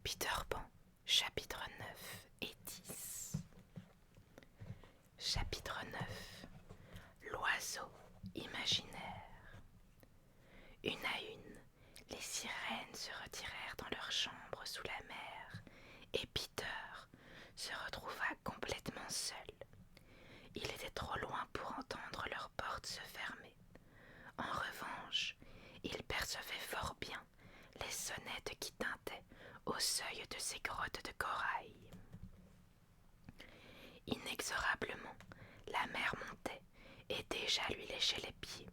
Peter Pan, chapitres 9 et 10. Chapitre 9. L'oiseau imaginaire. Une à une, les sirènes se retirèrent dans leur chambre sous la mer, et Peter se retrouva complètement seul. Il était trop loin pour entendre leurs portes se fermer. En revanche, il percevait fort bien les sonnettes qui tintaient au seuil de ces grottes de corail. Inexorablement, la mer montait et déjà lui léchait les pieds.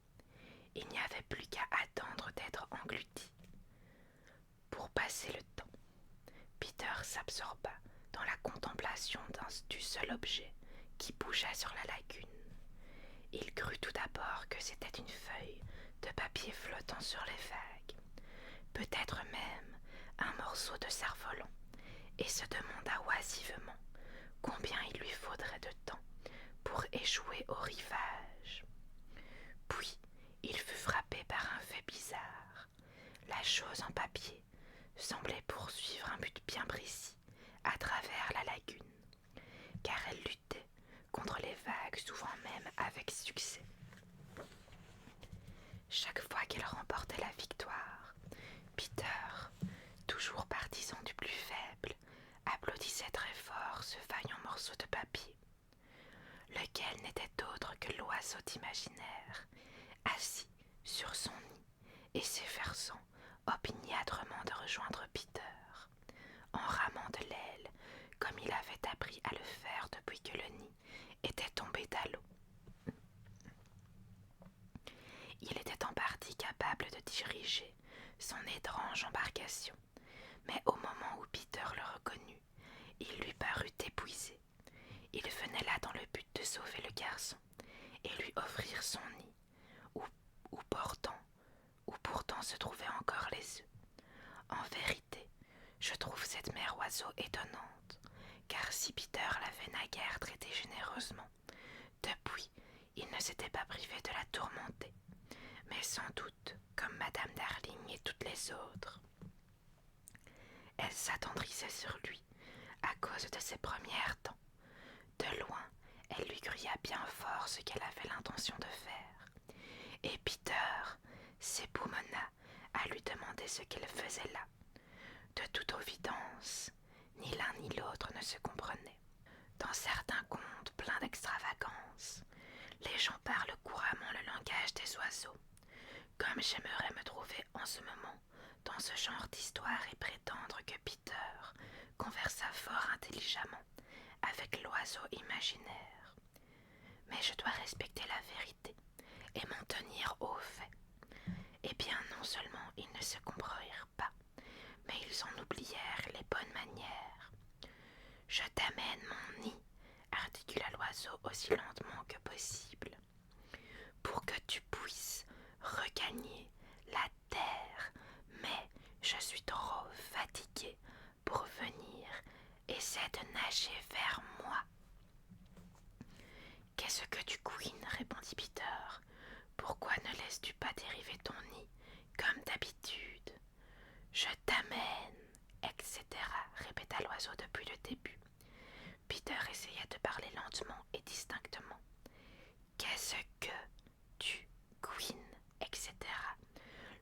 Il n'y avait plus qu'à attendre d'être englouti. Pour passer le temps, Peter s'absorba dans la contemplation du seul objet qui bougea sur la lagune. Il crut tout d'abord que c'était une feuille de papier flottant sur les vagues, peut-être même un morceau de cerf-volant, et se demanda oisivement combien il lui faudrait de temps pour échouer au rivage. Puis il fut frappé par un fait bizarre. La chose en papier semblait poursuivre un but bien précis à travers la lagune, car elle luttait contre les vagues, souvent même avec succès. Chaque fois qu'elle remportait la victoire, Peter, toujours partisan du plus faible, applaudissait très fort ce vaillant morceau de papier, lequel n'était autre que l'oiseau imaginaire, assis sur son nid et s'efforçant opiniâtrement de rejoindre Peter, en ramant de l'aile comme il avait appris à le faire depuis que le nid était tombé à l'eau. Il était en partie capable de diriger son étrange embarcation, mais au moment où Peter le reconnut, il lui parut épuisé. Il venait là dans le but de sauver le garçon et lui offrir son nid, où pourtant se trouvaient encore les œufs. En vérité, je trouve cette mère oiseau étonnante, car si Peter l'avait naguère traitée généreusement, depuis il ne s'était pas privé de la tourmenter, mais sans doute comme Madame Darling et toutes les autres. Elle s'attendrissait sur lui à cause de ses premières dents. De loin, elle lui cria bien fort ce qu'elle avait l'intention de faire, et Peter s'époumonna à lui demander ce qu'elle faisait là. De toute évidence, ni l'un ni l'autre ne se comprenaient. Dans certains contes pleins d'extravagance, les gens parlent couramment le langage des oiseaux. Comme j'aimerais me trouver en ce moment dans ce genre d'histoire et prétendre que Peter conversa fort intelligemment avec l'oiseau imaginaire. Mais je dois respecter la vérité et m'en tenir aux faits. Eh bien, non seulement ils ne se comprirent pas, mais ils en oublièrent les bonnes manières. « Je t'amène mon nid, » articula l'oiseau aussi lentement que possible, « pour que tu puisses regagner la terre, mais je suis trop fatigué pour venir. Essaie de nager vers moi. » « Qu'est-ce que tu couines ?» répondit Peter. « Pourquoi ne laisses-tu pas dériver ton nid comme d'habitude ? » « Je t'amène, etc. » répéta l'oiseau depuis le début. Peter essaya de parler lentement et distinctement. « Qu'est-ce que tu couines, etc. »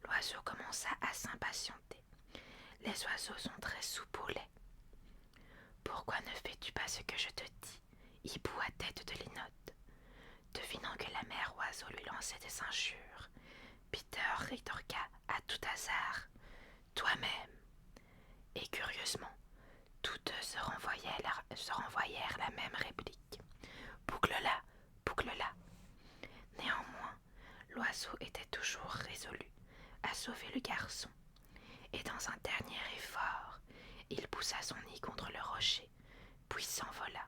L'oiseau commença à s'impatienter. Les oiseaux sont très souples au lait. « Pourquoi ne fais-tu pas ce que je te dis, hibou à tête de linotte ?» Devinant que la mère oiseau lui lançait des injures, Peter rétorqua à tout hasard « Toi-même !» Et curieusement, tous deux se renvoyèrent la même réplique. « Boucle-la, boucle-la !» Néanmoins, l'oiseau était toujours résolu à sauver le garçon, et dans un dernier effort, il poussa son nid contre le rocher, puis s'envola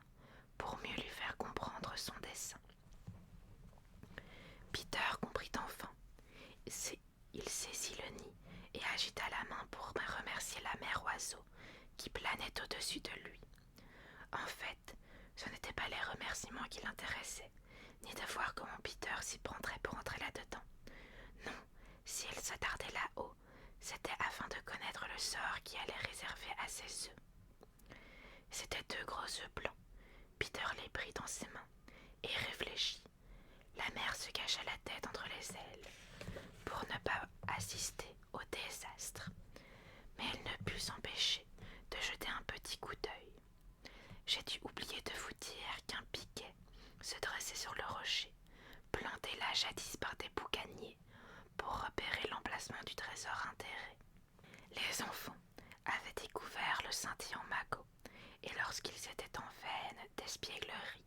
pour mieux lui faire comprendre son dessein. Peter comprit enfin. Il saisit le nid et agita la main pour remercier la mère oiseau qui planait au-dessus de lui. En fait, ce n'étaient pas les remerciements qui l'intéressaient, ni de voir comment Peter s'y prendrait pour entrer là-dedans. Non, si elle s'attardait là-haut, C'était afin de connaître le sort qui allait réserver à ses œufs. C'étaient 2 gros œufs blancs. Peter les prit dans ses mains et réfléchit. La mère se cacha la tête entre les ailes pour ne pas assister au désastre. Mais elle ne put s'empêcher de jeter un petit coup d'œil. J'ai dû oublier de vous dire qu'un piquet se dressait sur le rocher, planté là jadis par des boucaniers pour repérer l'emplacement du trésor enterré. Les enfants avaient découvert le scintillant magot, et lorsqu'ils étaient en veine d'espièglerie,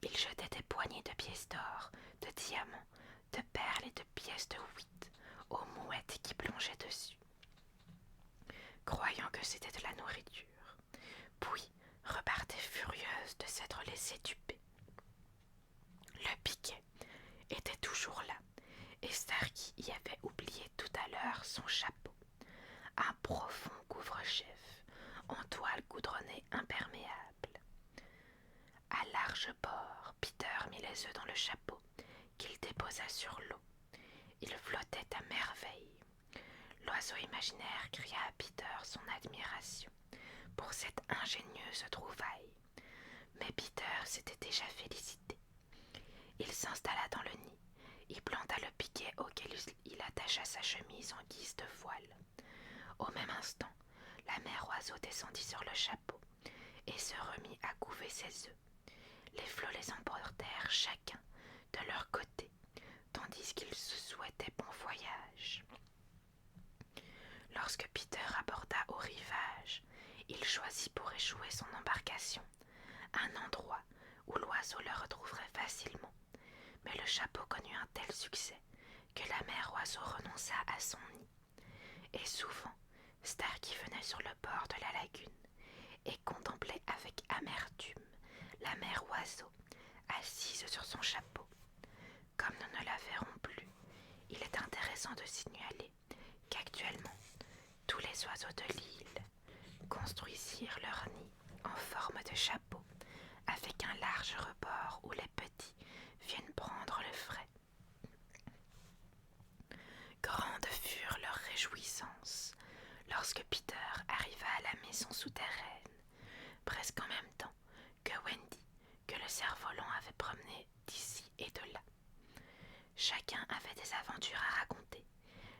ils jetaient des poignées de pièces d'or, de diamants, de perles et de pièces de huit aux mouettes qui plongeaient dessus, croyant que c'était de la nourriture, puis repartaient furieuses de s'être laissées duper. Le piquet était toujours là, et Starky y avait oublié tout à l'heure son chapeau, un profond couvre-chef en toile goudronnée imperméable. À large bord, Peter mit les œufs dans le chapeau qu'il déposa sur l'eau. Il flottait à merveille. L'oiseau imaginaire cria à Peter son admiration pour cette ingénieuse trouvaille. Mais Peter s'était déjà félicité. Il s'installa dans le nid, y planta le piquet auquel il attacha sa chemise en guise de voile. Au même instant, la mère oiseau descendit sur le chapeau et se remit à couver ses œufs. Les flots les emportèrent chacun de leur côté, tandis qu'ils se souhaitaient bon voyage. Lorsque Peter aborda au rivage, il choisit pour échouer son embarcation un endroit où l'oiseau le retrouverait facilement. Mais le chapeau connut un tel succès que la mère oiseau renonça à son nid. Et souvent, Starky venait sur le bord de la lagune et contemplait avec amertume la mère oiseau assise sur son chapeau. Comme nous ne la verrons plus, il est intéressant de signaler qu'actuellement, tous les oiseaux de l'île construisirent leur nid en forme de chapeau, avec un large rebord où les petits viennent prendre le frais. Grandes furent leurs réjouissances lorsque Peter arriva à la maison souterraine, presque en même temps que Wendy, que le cerf-volant avait promené d'ici et de là. Chacun avait des aventures à raconter,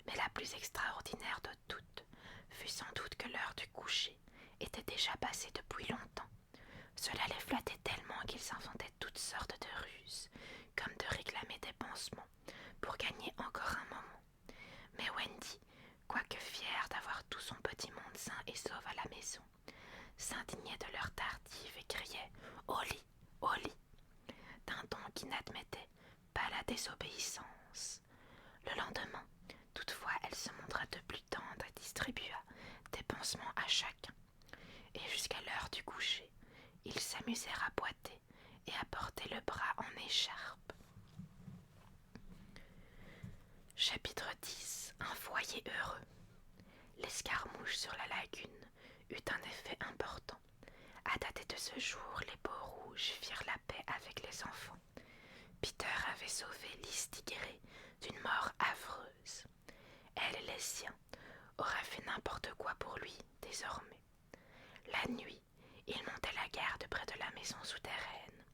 mais la plus extraordinaire de toutes fut sans doute que l'heure du coucher était déjà passée depuis longtemps. Cela les flattait tellement qu'ils s'inventaient toutes sortes de ruses, comme de réclamer des pansements pour gagner encore un moment. Mais Wendy, quoique fière d'avoir tout son petit monde sain et sauf à la maison, s'indignait de leur tardive et criait « Au lit, au lit !» d'un ton qui n'admettait pas la désobéissance. Le lendemain, toutefois, elle se montra de plus tendre et distribua des pansements à chacun. Et jusqu'à l'heure du coucher, ils s'amusèrent à boiter et à porter le bras en écharpe. Chapitre 10. Un foyer heureux. L'escarmouche sur la lagune eut un effet important. À dater de ce jour, les Peaux-Rouges firent la paix avec les enfants. Peter avait sauvé Lys Tigré d'une mort affreuse. Elle et les siens auraient fait n'importe quoi pour lui désormais. La nuit, il montait la garde près de la maison souterraine,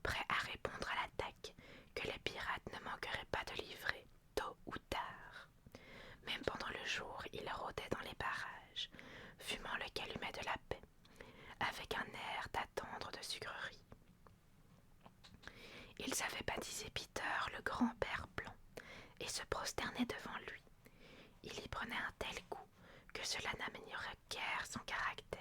prêt à répondre à l'attaque que les pirates ne manqueraient pas de livrer tôt ou tard. Même pendant le jour, il rôdait dans les parages, fumant le calumet de la paix, avec un air d'attendre de sucreries. Ils avaient baptisé Peter le grand-père blanc et se prosternaient devant lui. Il y prenait un tel goût que cela n'améliorait guère son caractère.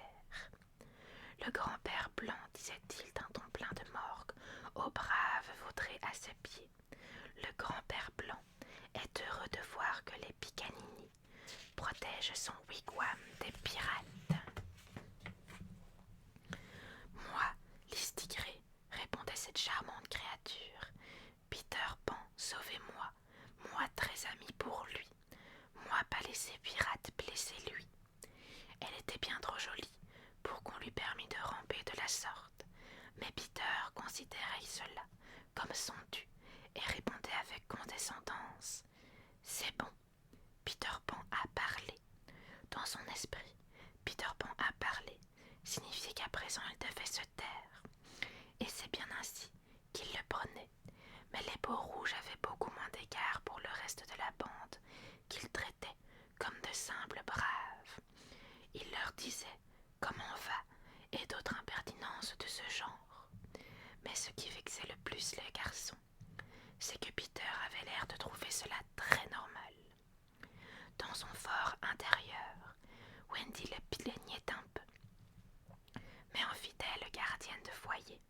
Le grand-père blanc, disait-il d'un ton plein de morgue au brave vautré à ses pieds, le grand-père blanc est heureux de voir que les Picanini protègent son wigwam des pirates. Moi, Lys Tigré, répondait cette charmante créature. Peter Pan, sauvez-moi, moi très ami pour lui, moi pas laisser pirate blesser lui. Elle était bien trop jolie pour qu'on lui permît de ramper de la sorte, mais Peter considérait cela comme son dû et répondait avec condescendance. C'est bon, Peter Pan a parlé, Dans son esprit, Peter Pan a parlé, signifiait qu'à présent il devait se taire. Et c'est bien ainsi qu'il le prenait. Mais les peaux rouges avaient beaucoup moins d'égard pour le reste de la bande, qu'ils traitaient comme de simples braves. Il leur disait « Comment va ?» et d'autres impertinences de ce genre. Mais ce qui vexait le plus les garçons, c'est que Peter avait l'air de trouver cela très normal. Dans son fort intérieur, Wendy le plaignait un peu. Mais en fidèle gardienne de foyer,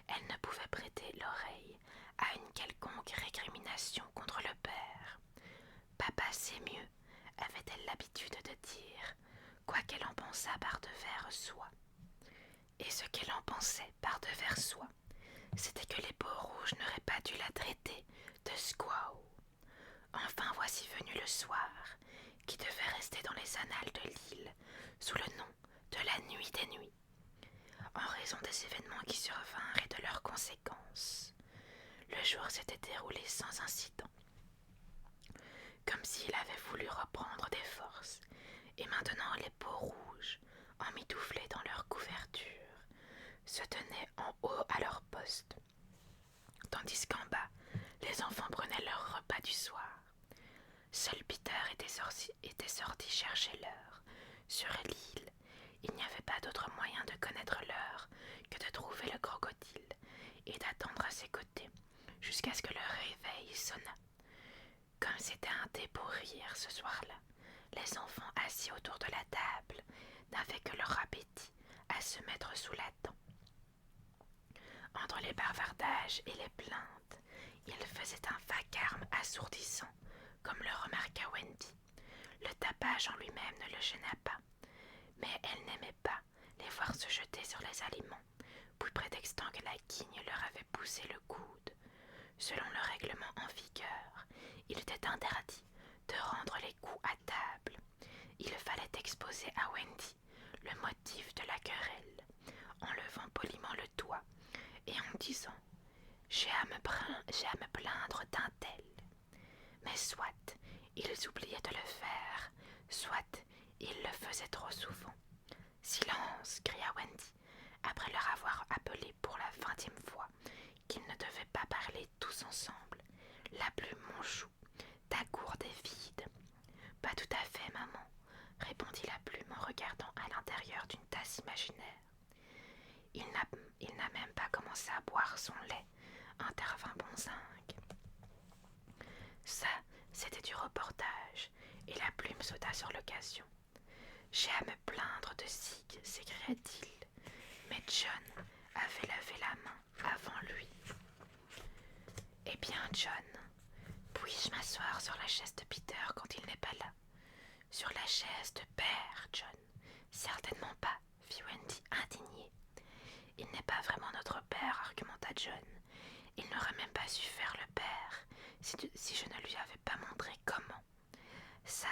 elle ne pouvait prêter l'oreille à une quelconque récrimination contre le père. Papa c'est mieux, avait-elle l'habitude de dire, quoi qu'elle en pensât par-devers soi. Et ce qu'elle en pensait par-devers soi, c'était que les peaux rouges n'auraient pas dû la traiter de squaw. Enfin voici venu le soir, qui devait rester dans les annales de l'île, sous le nom de la nuit des nuits, en raison des événements qui survinrent et de leurs conséquences. Le jour s'était déroulé sans incident, comme s'il avait voulu reprendre des forces, et maintenant les peaux rouges, emmitouflées dans leur couverture, se tenaient en haut à leur poste, tandis qu'en bas, les enfants prenaient leur repas du soir. Seul Peter était sorti chercher l'heure. Sur l'île, il n'y avait pas d'autre moyen de connaître l'heure que de trouver le crocodile et d'attendre à ses côtés jusqu'à ce que le réveil sonnât. Comme c'était un thé pour rire ce soir-là, les enfants assis autour de la table n'avaient que leur appétit à se mettre sous la dent. Entre les bavardages et les plaintes, il faisait un vacarme assourdissant, comme le remarqua Wendy. Le tapage en lui-même ne le gêna pas, mais elle n'aimait pas les voir se jeter sur les aliments, puis prétextant que la guigne leur avait poussé le coude. Selon le règlement en vigueur, il était interdit de rendre les coups à table. Il fallait exposer à Wendy le motif de la querelle, en levant poliment le doigt et en disant « J'ai à me plaindre d'un tel ». Mais soit ils oubliaient de le faire, soit ils le faisaient trop souvent. « Silence !» cria Wendy, après leur avoir appelé pour la 20e fois qu'ils ne devaient pas parler tous ensemble. « La plume, mon chou, ta gourde est vide. »« Pas tout à fait, maman, » répondit la plume en regardant à l'intérieur d'une tasse imaginaire. « Il n'a même pas commencé à boire son lait, » intervint Bonzingue. Ça, c'était du reportage, et la plume sauta sur l'occasion. « J'ai à me plaindre de Zig, » s'écria-t-il, mais John avait levé la main avant lui. « Eh bien, John, puis-je m'asseoir sur la chaise de Peter quand il n'est pas là ?»« Sur la chaise de père, John. »« Certainement pas, » fit Wendy, indignée. « Il n'est pas vraiment notre père, » argumenta John. « Il n'aurait même pas su faire le père si je ne lui avais pas montré comment. Ça,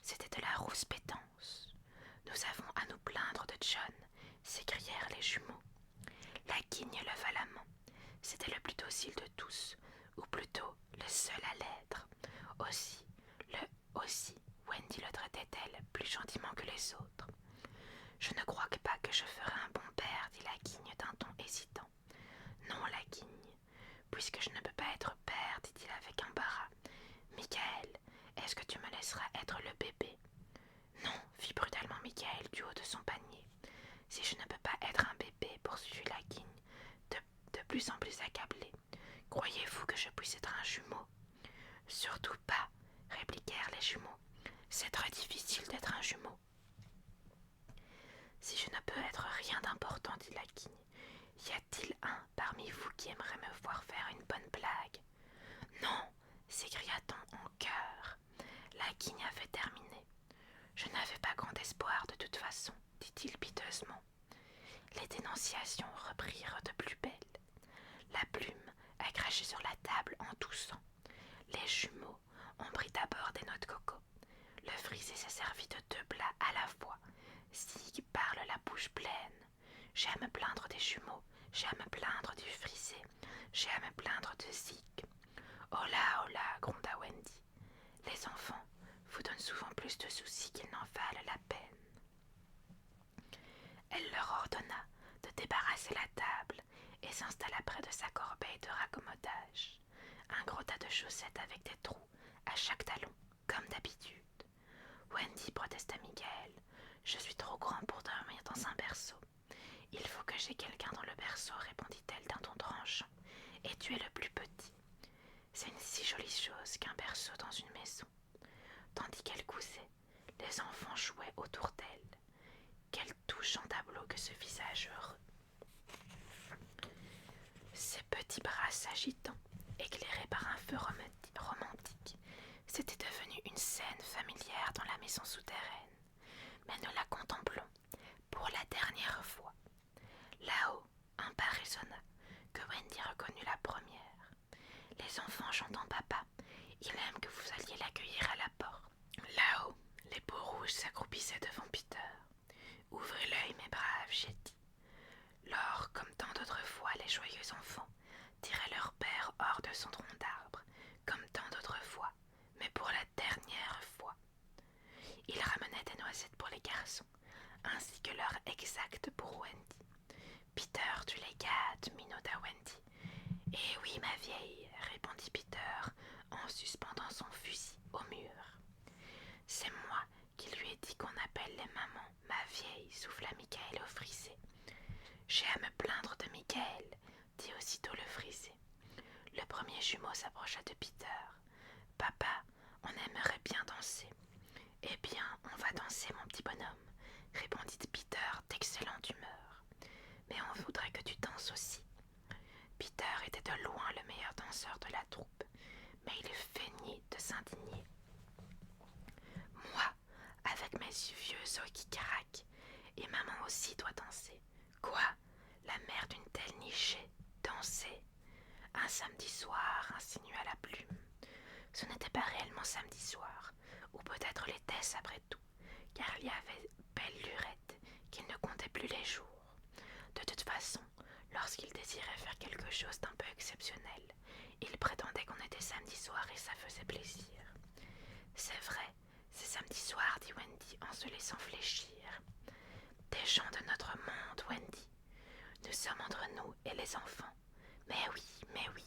c'était de la rouspétance. »« Nous avons à nous plaindre de John, » s'écrièrent les jumeaux. La guigne leva la main. C'était le plus docile de tous, ou plutôt le seul à l'être. Aussi, Wendy le traitait-elle plus gentiment que les autres. « Je ne crois pas que je ferai un bon père, » dit la guigne d'un ton hésitant. « Non, la guigne, puisque je ne peux pas être père, dit-il avec embarras. « Michael, est-ce que tu me laisseras être le bébé ?»« Non, » fit brutalement Michael du haut de son panier. « Si je ne peux pas être un bébé, poursuivit la guigne, de plus en plus accablée, croyez-vous que je puisse être un jumeau ? » « Surtout pas, » répliquèrent les jumeaux. « C'est très difficile d'être un jumeau. »« Si je ne peux être rien d'important, dit la guigne, y a-t-il un parmi vous qui aimerait me voir faire une bonne blague ? » « Non !» s'écria-t-on en chœur. La guigne avait terminé. « Je n'avais pas grand espoir de toute façon, dit-il piteusement. » Les dénonciations reprirent de plus belle. La plume a craché sur la table en toussant. Les jumeaux ont pris d'abord des noix de coco. Le frisé s'est servi de 2 plats à la fois. Zig parle la bouche pleine. J'ai à me plaindre des jumeaux, j'ai à me plaindre du frisé, j'ai à me plaindre de Zig. Oh là, gronda Wendy. Les enfants vous donnent souvent plus de soucis qu'il n'en valent la peine. Elle leur ordonna de débarrasser la table et s'installa près de sa corbeille de raccommodage, un gros tas de chaussettes avec des trous à chaque talon, comme d'habitude. Wendy, protesta Michael, je suis trop grand pour dormir dans un berceau. Il faut que j'aie quelqu'un dans le berceau, répondit-elle d'un ton tranchant, et tu es le plus petit. C'est une si jolie chose qu'un berceau dans une maison. Tandis qu'elle cousait, les enfants jouaient autour d'elle. Quel touchant tableau que ce visage heureux. Ses petits bras s'agitant, éclairés par un feu romantique, c'était devenu une scène familière dans la maison souterraine. Mais nous la contemplons pour la dernière fois. Là-haut, un pas résonna, que Wendy reconnut la première. Les enfants, j'entends papa. Il aime que vous alliez l'accueillir à la porte. Là-haut, les peaux rouges s'accroupissaient devant Peter. Ouvrez l'œil, mes braves, j'ai dit. Lors, comme tant d'autres fois, les joyeux enfants tiraient leur père hors de son tronc d'arbre, comme tant d'autres fois, mais pour la dernière fois. Ils ramenaient des noisettes pour les garçons, ainsi que l'heure exacte pour Wendy. Peter, tu les gâtes, minauda Wendy. Eh oui, ma vieille, répondit Peter en suspendant son fusil au mur. C'est moi qui lui ai dit qu'on appelle les mamans ma vieille, souffla Michael au frisé. J'ai à me plaindre de Michael, dit aussitôt le frisé. Le premier jumeau s'approcha de Peter. Papa, on aimerait bien danser. Eh bien, on va danser, mon petit bonhomme, répondit Peter d'excellente humeur. Mais on voudrait que tu danses aussi. Peter était de loin le meilleur danseur de la troupe, mais il feignit de s'indigner. Moi, avec mes vieux os qui craquent, et maman aussi doit danser. Quoi? La mère d'une telle nichée, danser? Un samedi soir, insinua la plume. Ce n'était pas réellement samedi soir, ou peut-être l'était-ce après tout, car il y avait belle lurette qu'il ne comptait plus les jours. De toute façon, lorsqu'il désirait faire quelque chose d'un peu exceptionnel, il prétendait qu'on était samedi soir et ça faisait plaisir. C'est vrai, c'est samedi soir, dit Wendy en se laissant fléchir. Des gens de notre monde, Wendy. Nous sommes entre nous et les enfants. Mais oui, mais oui.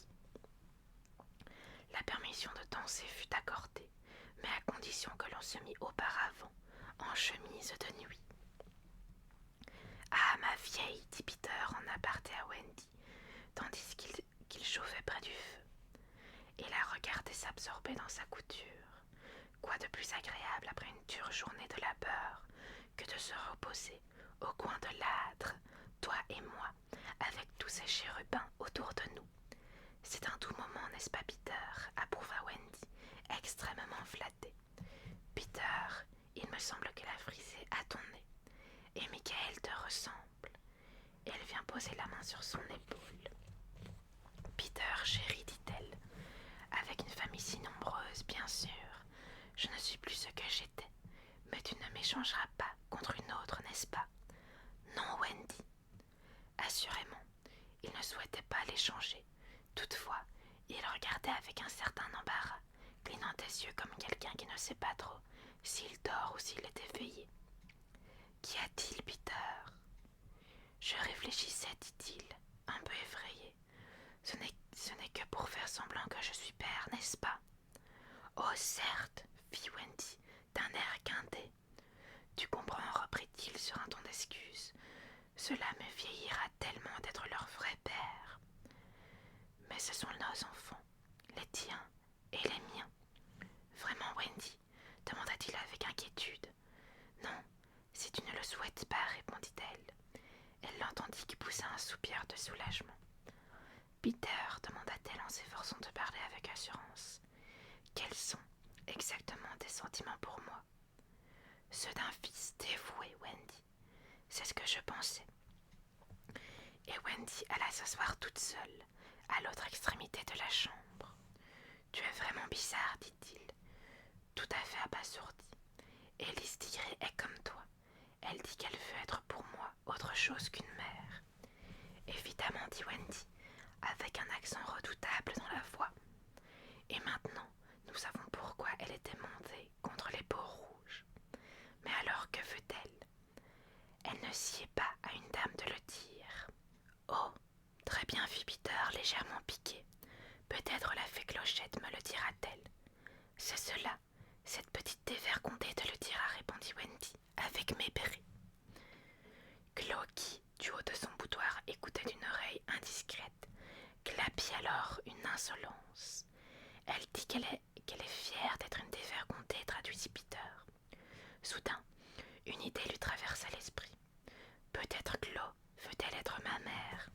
La permission de danser fut accordée, mais à condition que l'on se mît auparavant en chemise de nuit. Ah, ma vieille, dit Peter en aparté à Wendy, tandis qu'il chauffait près du feu, et la regardait s'absorber dans sa couture. Quoi de plus agréable après une dure journée de labeur que de se reposer au coin de l'âtre, toi et moi, avec tous ces chérubins autour de nous. C'est un doux moment, n'est-ce pas, Peter? Approuva Wendy, extrêmement flattée. Peter, il me semble que la frisée a ton nez, et Michael te ressemble. Elle vient poser la main sur son épaule. Peter, chérie, dit-elle, avec une famille si nombreuse, bien sûr, je ne suis plus ce que j'étais, mais tu ne m'échangeras pas contre une autre, n'est-ce pas? Non, Wendy. Assurément, il ne souhaitait pas l'échanger. Toutefois, il regardait avec un certain embarras, clignant des yeux comme quelqu'un qui ne sait pas trop s'il dort ou s'il est éveillé. Qu'y a-t-il, Peter? Je réfléchissais, dit-il, un peu effrayé. Ce n'est que pour faire semblant que je suis père, n'est-ce pas? Oh, certes, fit Wendy, d'un air guindé. Tu comprends, reprit-il sur un ton d'excuse. Cela me vieillira tellement d'être leur vrai père. Mais ce sont nos enfants, les tiens et les miens. Vraiment, Wendy, demanda-t-il avec inquiétude. Non, si tu ne le souhaites pas, répondit-elle. Elle l'entendit qui poussa un soupir de soulagement. Peter, demanda-t-elle en s'efforçant de parler avec assurance, quels sont exactement tes sentiments pour moi? Ceux d'un fils dévoué, Wendy. C'est ce que je pensais. Et Wendy alla s'asseoir toute seule, à l'autre extrémité de la chambre. Tu es vraiment bizarre, dit-il, tout à fait abasourdi. Élise Tigré est comme toi. Elle dit qu'elle veut être pour moi autre chose qu'une mère. Évidemment, dit Wendy, avec un accent redoutable dans la voix. Et maintenant, nous savons pourquoi elle était montée contre les peaux légèrement piqué. Peut-être la fée Clochette me le dira-t-elle. C'est cela, cette petite dévergondée te le dira, répondit Wendy, avec mépris. Chloé, qui, du haut de son boudoir, écoutait d'une oreille indiscrète, clapit alors une insolence. Elle dit qu'elle est fière d'être une dévergondée, traduisit Peter. Soudain, une idée lui traversa l'esprit. Peut-être Chloé veut-elle être ma mère.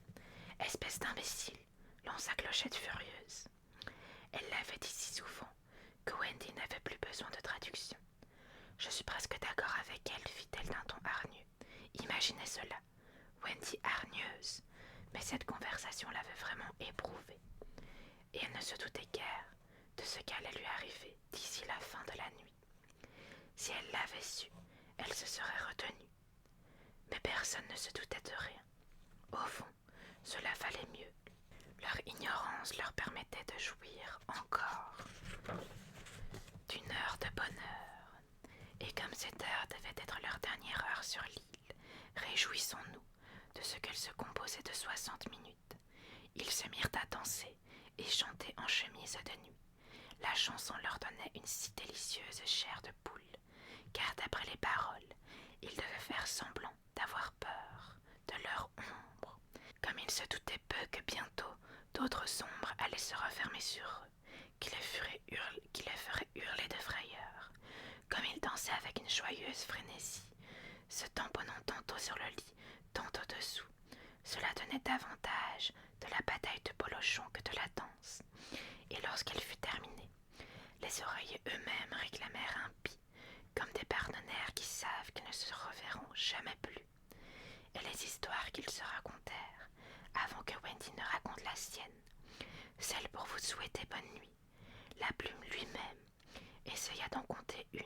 Espèce d'imbécile, lança Clochette furieuse. Elle l'avait dit si souvent que Wendy n'avait plus besoin de traduction. Je suis presque d'accord avec elle, fit-elle d'un ton hargneux. Imaginez cela, Wendy hargneuse, mais cette conversation l'avait vraiment éprouvée. Et elle ne se doutait guère de ce qu'allait lui arriver d'ici la fin de la nuit. Si elle l'avait su, elle se serait retenue. Mais personne ne se doutait de rien. Au fond, cela valait mieux. Leur ignorance leur permettait de jouir encore d'une heure de bonheur. Et comme cette heure devait être leur dernière heure sur l'île, réjouissons-nous de ce qu'elle se composait de 60 minutes. Ils se mirent à danser et chanter en chemise de nuit. La chanson leur donnait une si délicieuse chair de poule, car d'après les paroles, ils devaient faire semblant d'avoir peur de leur ombre, comme ils se doutaient peu que bientôt d'autres ombres allaient se refermer sur eux, qui les feraient hurler de frayeur. Comme ils dansaient avec une joyeuse frénésie, se tamponnant tantôt sur le lit, tantôt dessous, cela donnait davantage de la bataille de Polochon que de la danse. Et lorsqu'elle fut terminée, les oreillers eux-mêmes réclamèrent un pis, comme des partenaires qui savent qu'ils ne se reverront jamais plus. Et les histoires qu'ils se racontèrent, avant que Wendy ne raconte la sienne, celle pour vous souhaiter bonne nuit, la plume lui-même essaya d'en compter une,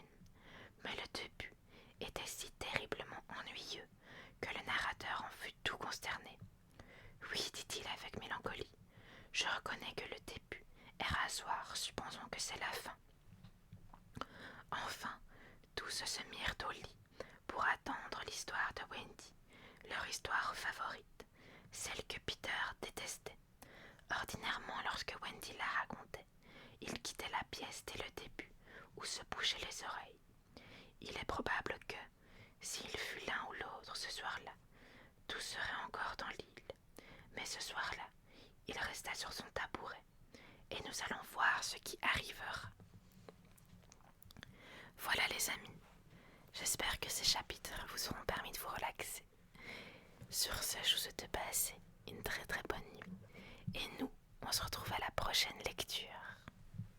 mais le début était si terriblement ennuyeux que le narrateur en fut tout consterné. Oui, dit-il avec mélancolie, je reconnais que le début est rasoir, supposons que c'est la fin. Enfin, tous se mirent au lit pour attendre l'histoire de Wendy, leur histoire favorite, celle que Peter détestait. Ordinairement, lorsque Wendy la racontait, il quittait la pièce dès le début ou se bouchait les oreilles. Il est probable que, s'il fut l'un ou l'autre ce soir-là, tout serait encore dans l'île. Mais ce soir-là, il resta sur son tabouret, et nous allons voir ce qui arrivera. Voilà les amis, j'espère que ces chapitres vous auront permis de vous relaxer. Sur ce, je vous souhaite de passer une très très bonne nuit. Et nous, on se retrouve à la prochaine lecture.